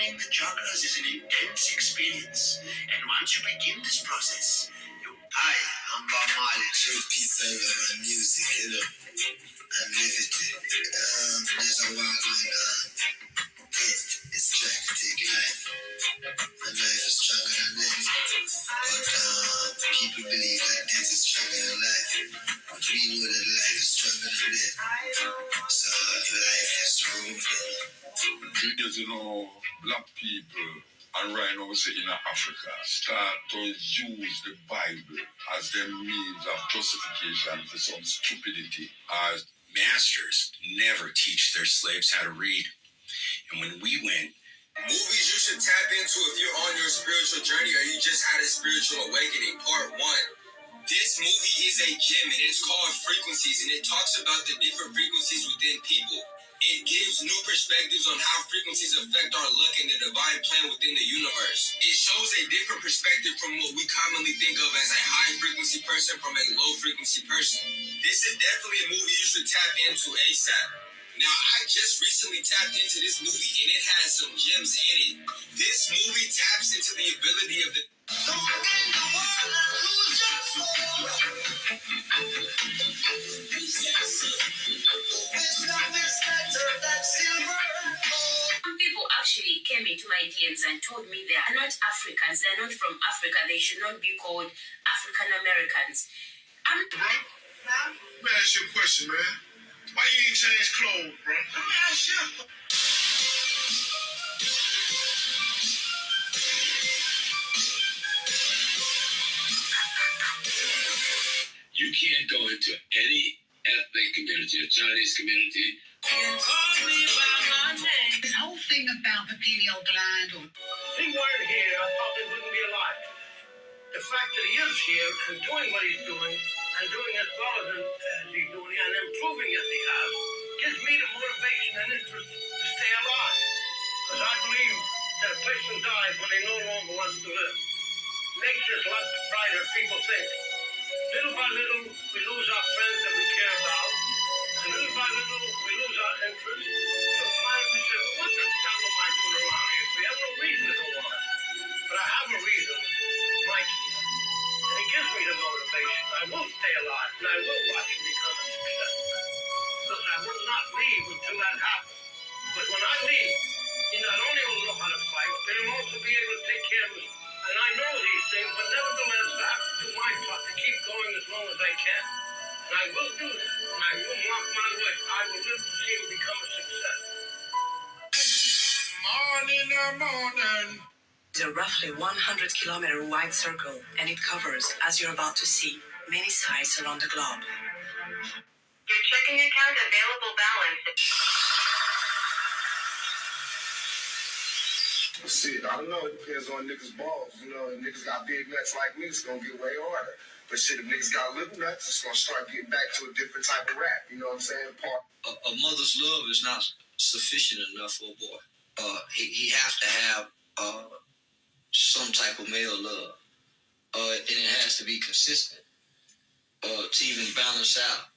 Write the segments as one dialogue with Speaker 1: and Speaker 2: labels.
Speaker 1: Learning the chakras is an intense experience, and once you begin this process, you... Hi, I'm Bob Marley, true peace and love and music, and live it. There's a war going on. It's trying to take life, and life is stronger than death. But people believe that death is stronger than life. But we know that life is stronger than death. So life is stronger. Because black people and right now say in Africa start to use the Bible as their means of justification for some stupidity. As masters never teach their slaves how to read. And when we went, movies you should tap into if you're on your spiritual journey or you just had a spiritual awakening, part 1. This movie is a gem and it's called Frequencies, and it talks about the different frequencies within people. It gives new perspectives on how frequencies affect our luck and the divine plan within the universe. It shows a different perspective from what we commonly think of as a high frequency person from a low frequency person. This is definitely a movie you should tap into ASAP. Now, I just recently tapped into this movie and it has some gems in it. This movie taps into the ability of the... Some people actually came into my DMs and told me they are not Africans, they're not from Africa, they should not be called African Americans. Let me ask you a question, man. Why you ain't change clothes, bro? Let me ask you. You can't go into any ethnic community, a Chinese community. This whole thing about the pineal gland. If he weren't here, I probably wouldn't be alive. The fact that he is here and doing what he's doing, and doing as well as he's doing, and improving as he has, gives me the motivation and interest to stay alive. Because I believe that a person dies when they no longer want to live. Nature's a lot brighter than people think. Little by little, we lose our friends that we care about. And little by little, we lose our interest. So finally we say, well, what the hell am I doing around here? We have no reason to go on. But I have a reason, Mikey. And he gives me the motivation. I will stay alive, and I will watch him become a success. Because I will not leave until that happens. But when I leave, he not only will know how to fight, but he'll also be able to take care of us. And I know these things, but nevertheless, I have to do my part to keep going as long as I can. And I will do that. And I will mark my way. I will live to see him become a success. Morning. It's a roughly 100-kilometer wide circle, and it covers, as you're about to see, many sites around the globe. Your checking account available balance. Shit, I don't know. It depends on niggas' balls. You know, if niggas got big nuts like me, it's gonna get way harder. But shit, if niggas got little nuts, it's gonna start getting back to a different type of rap. You know what I'm saying? A mother's love is not sufficient enough for a boy. He has to have some type of male love. And it has to be consistent to even balance out.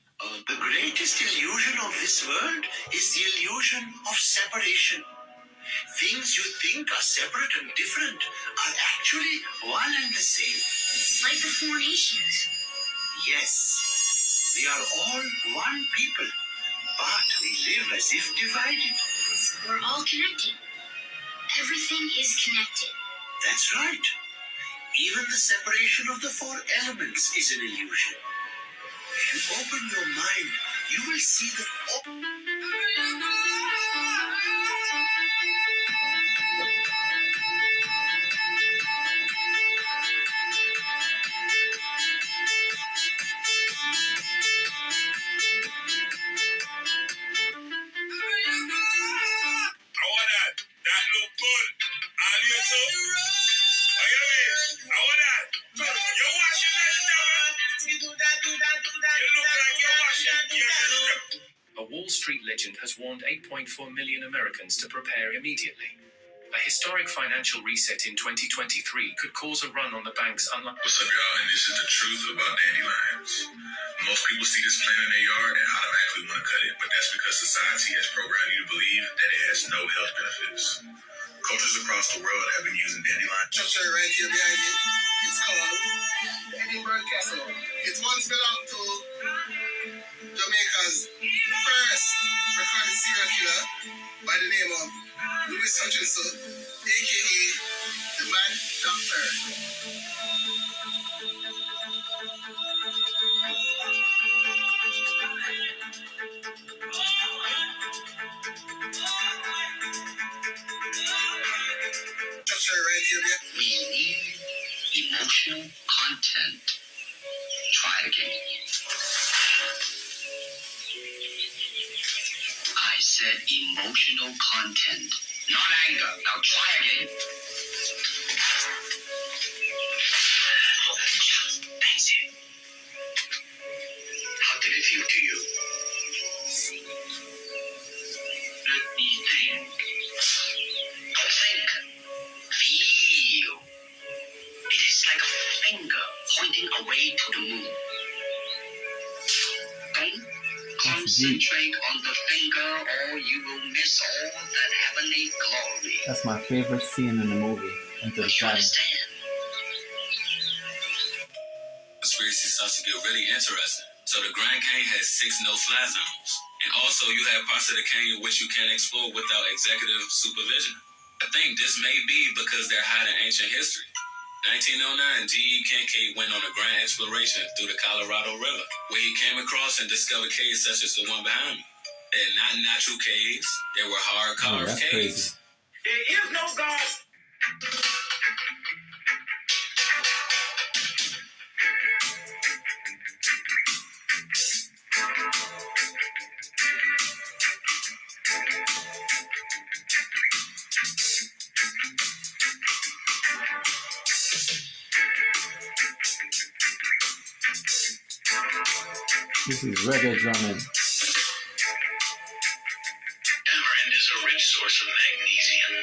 Speaker 1: The greatest illusion of this world is the illusion of separation. Things you think are separate and different are actually one and the same. Like the four nations. Yes, we are all one people, but we live as if divided. We're all connected. Everything is connected. That's right. Even the separation of the four elements is an illusion. If you open your mind, you will see that all... That look good. All you too. Oh, you mean? I want that. You're watching that. You look like you're watching. A Wall Street legend has warned 8.4 million Americans to prepare immediately. A historic financial reset in 2023 could cause a run on the banks. What's up, y'all? And this is the truth about dandelions. Most people see this plant in their yard and automatically want to cut it, but that's because society has programmed you to believe that it has no health benefits. Cultures across the world have been using dandelion. Structure right here behind me. It's called Edinburgh Castle. It once belonged to Jamaica's first recorded serial killer by the name of Louis Hutchinson, aka the Mad Doctor. Structure right here. We need emotional content. Try it again. I said emotional content, not anger. Now try again. That's it. How did it feel to you? Let me think. Don't think. Feel. It is like a finger pointing away to the moon. Don't concentrate on the finger or you will miss all that heavenly glory.
Speaker 2: That's my favorite scene in the movie, Into the
Speaker 1: You
Speaker 2: Dragon.
Speaker 1: understand? Conspiracy starts to get really interesting. So the Grand Canyon has 6 no-fly zones. And also you have parts of the canyon which you can't explore without executive supervision. I think this may be because they're hiding ancient history. 1909, G.E. Kincaid went on a grand exploration through the Colorado River, where he came across and discovered caves such as the one behind me. They're not natural caves, they were hard carved
Speaker 2: that's
Speaker 1: caves.
Speaker 2: crazy.
Speaker 1: There is no God.
Speaker 2: This is reggae drumming.
Speaker 1: Tamarind is a rich source of magnesium.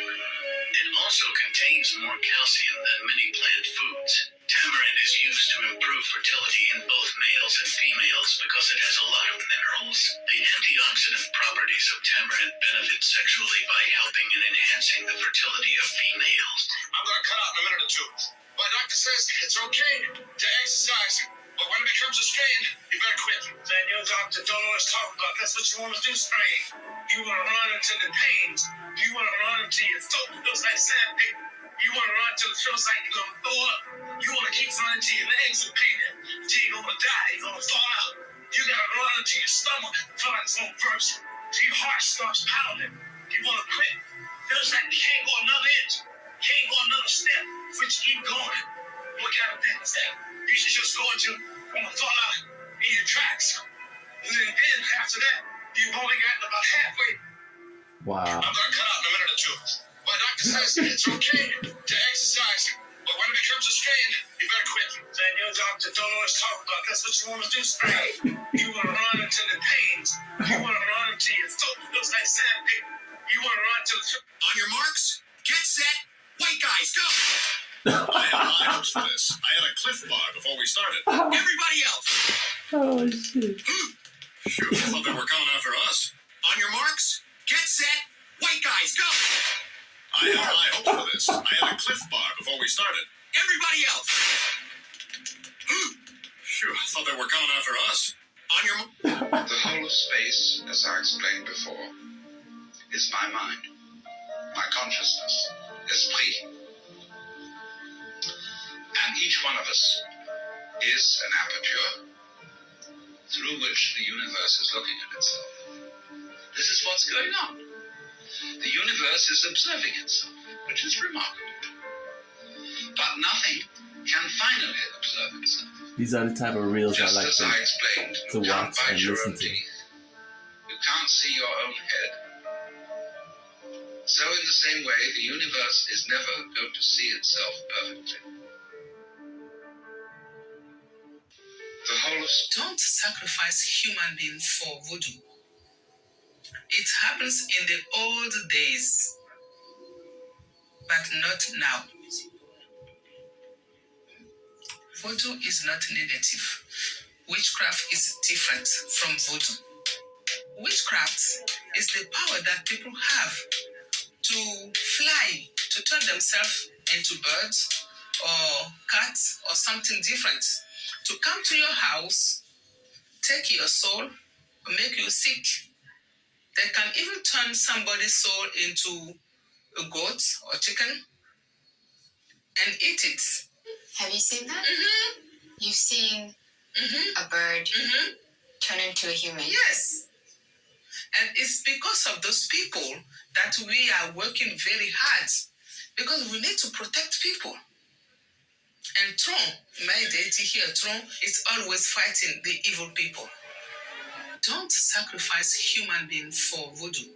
Speaker 1: It also contains more calcium than many plant foods. Tamarind is used to improve fertility in both males and females because it has a lot of minerals. The antioxidant properties of tamarind benefit sexually by helping and enhancing the fertility of females. I'm going to cut out in a minute or two. My doctor says it's okay to exercise, but when it becomes a strain, you better quit. Then your doctor don't always talk about that's what you want to do, strain. You want to run until the pains. You want to run until your foot feels like sandpaper. You want to run until it feels like you're going to throw up. You want to keep running till your legs are painted. Till you're going to die. You're going to fall out. You got to run until your stomach feels like it's going to burst. Till your heart starts pounding. You want to quit. Feels like you can't go another inch. Can't go another step. But you keep going. What kind of thing is that? You should just go until you're going to fall out in your tracks. And then after that, you've only gotten about halfway.
Speaker 2: Wow.
Speaker 1: I'm going to cut out in a minute or two. My doctor says it's okay to exercise, but when it becomes a strain, you better quit. Then your doctor don't always talk about that's what you want to do, strain. You want to run until the pains. You want to run until your foot feels like sandpaper. You want to run until On your marks, get set, white guys, go! I had high hopes for this. I had a cliff bar before we started. Everybody else!
Speaker 2: Oh shit.
Speaker 1: Shoot, I thought they were coming after us. On your marks, get set, white guys, go! I had high hopes for this. I had a cliff bar before we started. Everybody else! Phew, I thought they were coming after us. On your The whole of space, as I explained before, is my mind. My consciousness. Esprit. And each one of us is an aperture through which the universe is looking at itself. This is what's going on. The universe is observing itself, which is remarkable. But nothing can finally observe itself.
Speaker 2: These are the type of reels
Speaker 1: Just
Speaker 2: I like
Speaker 1: as I explained,
Speaker 2: to
Speaker 1: you can't
Speaker 2: watch
Speaker 1: bite
Speaker 2: and
Speaker 1: your
Speaker 2: listen
Speaker 1: own
Speaker 2: to.
Speaker 1: teeth. You can't see your own head. So in the same way, the universe is never going to see itself perfectly. The whole of
Speaker 3: Don't sacrifice human beings for voodoo. It happens in the old days, but not now. Voodoo is not negative. Witchcraft is different from voodoo. Witchcraft is the power that people have to fly to turn themselves into birds or cats or something different, to come to your house, take your soul, make you sick. They can even turn somebody's soul into a goat or chicken and eat it.
Speaker 1: Have you seen that?
Speaker 3: Mm-hmm.
Speaker 1: You've seen
Speaker 3: Mm-hmm.
Speaker 1: a bird
Speaker 3: Mm-hmm.
Speaker 1: turn into a human?
Speaker 3: Yes. And it's because of those people that we are working very hard, because we need to protect people. And Tron, my deity here, Tron, is always fighting the evil people. Don't sacrifice human beings for voodoo.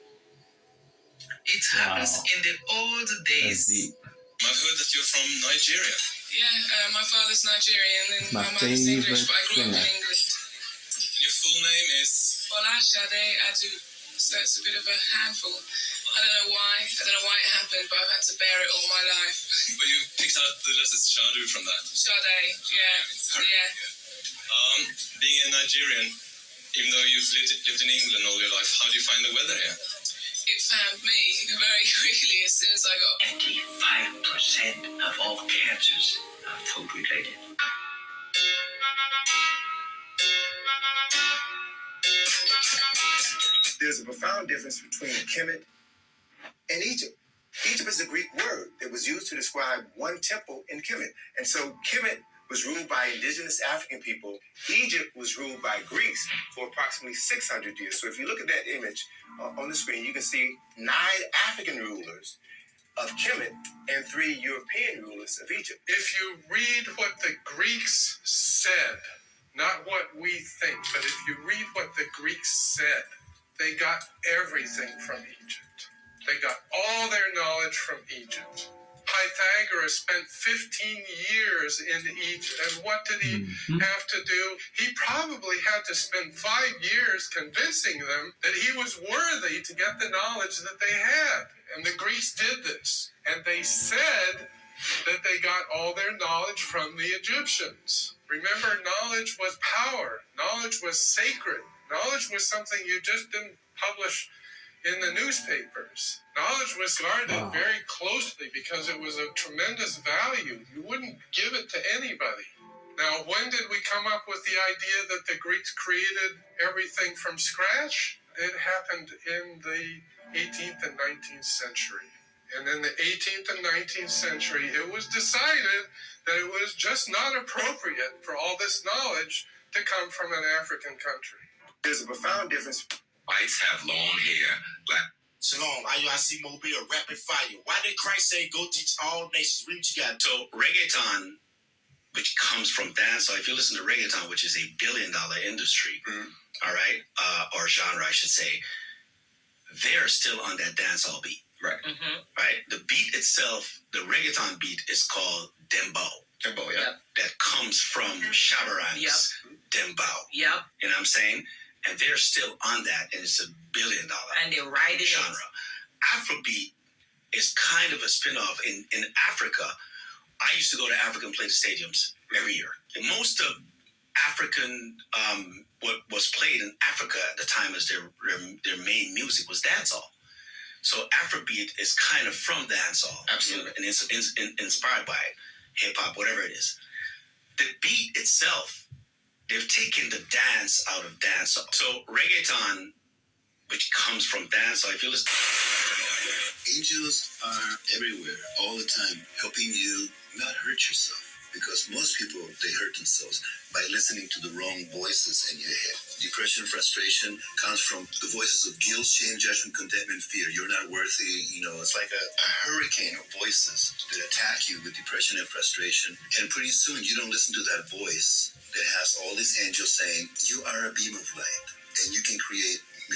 Speaker 3: It happens in the old days.
Speaker 2: That's
Speaker 4: I've heard that you're from Nigeria.
Speaker 3: Yeah, my father's Nigerian and
Speaker 2: my
Speaker 3: my mother's English,
Speaker 2: favorite
Speaker 3: but I grew up in
Speaker 2: singer.
Speaker 3: England.
Speaker 4: And your full name is?
Speaker 3: Bola Shade Adu. So it's a bit of a handful. I don't know why. I don't know why it happened, but I've had to bear it all my life.
Speaker 4: But you picked out the letter Shadu from that.
Speaker 3: Sade, yeah.
Speaker 4: Being a Nigerian, even though you've lived in England all your life, how do you find the weather here?
Speaker 3: It found me very quickly as soon as I got.
Speaker 5: 85% of all cancers are food related.
Speaker 6: There's a profound difference between Kemet and Egypt. Egypt is a Greek word that was used to describe one temple in Kemet. And so Kemet was ruled by indigenous African people. Egypt was ruled by Greeks for approximately 600 years. So if you look at that image on the screen, you can see 9 African rulers of Kemet and 3 European rulers of Egypt.
Speaker 7: If you read what the Greeks said, not what we think, but if you read what the Greeks said, they got everything from Egypt. They got all their knowledge from Egypt. Pythagoras spent 15 years in Egypt, and what did he have to do? He probably had to spend 5 years convincing them that he was worthy to get the knowledge that they had. And the Greeks did this. And they said that they got all their knowledge from the Egyptians. Remember, knowledge was power. Knowledge was sacred. Knowledge was something you just didn't publish in the newspapers. Knowledge was guarded very closely because it was of tremendous value. You wouldn't give it to anybody. Now, when did we come up with the idea that the Greeks created everything from scratch? It happened in the 18th and 19th century. And in the 18th and 19th century, it was decided that it was just not appropriate for all this knowledge to come from an African country.
Speaker 6: There's a profound difference.
Speaker 5: Whites have long hair. Black.
Speaker 8: Shalom, IUIC Mobile, rapid fire. Why did Christ say go teach all nations? Read what you got.
Speaker 5: So reggaeton, which comes from dancehall, if you listen to reggaeton, which is $1 billion industry, all right, or genre, I should say, they're still on that dancehall beat.
Speaker 4: Right.
Speaker 5: Right? The beat itself, the reggaeton beat, is called dembow.
Speaker 4: Dembow, yeah.
Speaker 5: That comes from Shabaran's dembow.
Speaker 3: Yep.
Speaker 5: You know what I'm saying? And they're still on that, and it's $1 billion
Speaker 3: And they're riding
Speaker 5: genre. Afrobeat is kind of a spin-off. In Africa, I used to go to Africa and play the stadiums every year. And most of African, what was played in Africa at the time as their main music was dancehall. So Afrobeat is kind of from dancehall.
Speaker 4: Absolutely.
Speaker 5: And it's inspired by hip-hop, whatever it is. The beat itself, they've taken the dance out of dancehall. So reggaeton, which comes from dancehall, if you listen.
Speaker 1: Angels are everywhere, all the time, helping you not hurt yourself. Because most people, they hurt themselves by listening to the wrong voices in your head. Depression, frustration comes from the voices of guilt, shame, judgment, contentment, fear. You're not worthy. It's like a hurricane of voices that attack you with depression and frustration. And pretty soon, you don't listen to that voice that has all these angels saying, you are a beam of light, and you can create